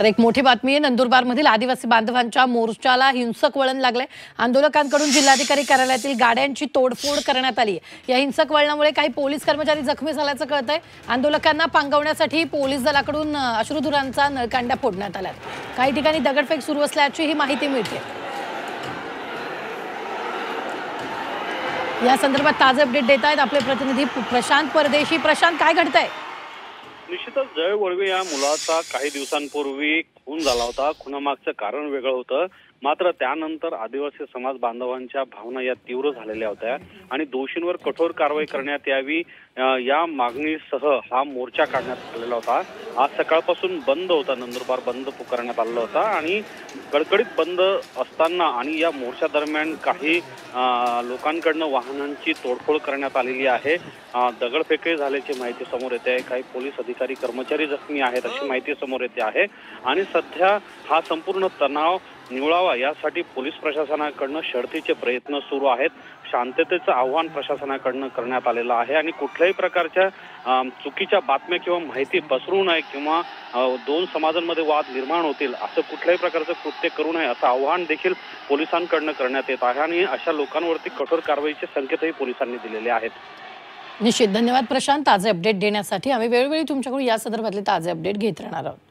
तर एक मोठी बातमी आहे, नंदुरबारमधील आदिवासी बांधवांच्या मोर्चाला हिंसक वळण लागले। आंदोलकांकडून जिल्हाधिकारी कार्यालयातील गाड्यांची तोडफोड करण्यात आली। या हिंसक वळणामुळे काही पोलीस कर्मचारी जखमी झाल्याचं कळतंय। आंदोलकांना पांगवण्यासाठी पोलीस दलाकडून अश्रुधुरांचा नळकांड्या फोडण्यात आल्या। काही ठिकाणी दगडफेक सुरू असल्याची ही माहिती मिळते। या संदर्भात ताजे अपडेट देत आहेत आपले प्रतिनिधी प्रशांत परदेशी। प्रशांत, काय घडतंय? निश्चितच जय वळवे या मुलाचा काही दिवसांपूर्वी खून झाला होता। खुनामागचं कारण वेगळं होतं, मात्र त्यानंतर आदिवासी समाज बांधवांच्या भावना या तीव्र झालेल्या होत्या आणि दोषींवर कठोर कारवाई करण्यात यावी या मागणीसह हा मोर्चा काढण्यात आलेला होता। आज सकाळपासून बंद होता, नंदुरबार बंद पुकारण्यात आलेला होता आणि कडकडीत बंद असताना आणि या मोर्चा दरम्यान काही लोकांकडनं वाहनांची तोडफोड करण्यात आलेली आहे। दगडफेकही झाल्याची माहिती समोर येते आहे। काही पोलीस अधिकारी कर्मचारी जखमी आहेत अशी माहिती समोर येते आहे आणि सध्या हा संपूर्ण तणाव निवळावा यासाठी पोलीस प्रशासनाकडनं शर्थीचे प्रयत्न सुरू आहेत। शांततेचं आव्हान प्रशासनाकडनं करण्यात आलेलं आहे आणि कुठल्याही प्रकारच्या चुकीच्या बातम्या किंवा माहिती पसरू नये किंवा दोन समाजांमध्ये वाद निर्माण होतील असं कुठल्याही प्रकारचं कृत्य करू नये असं आव्हान देखील पोलिसांकडनं करण्यात येत आहे आणि अशा लोकांवरती कठोर कारवाईचे संकेतही पोलिसांनी दिलेले आहेत। निश्चित, धन्यवाद प्रशांत ताजे अपडेट देण्यासाठी। आम्ही वेळोवेळी तुमच्याकडून या संदर्भातले ताजे अपडेट घेत राहणार आहोत।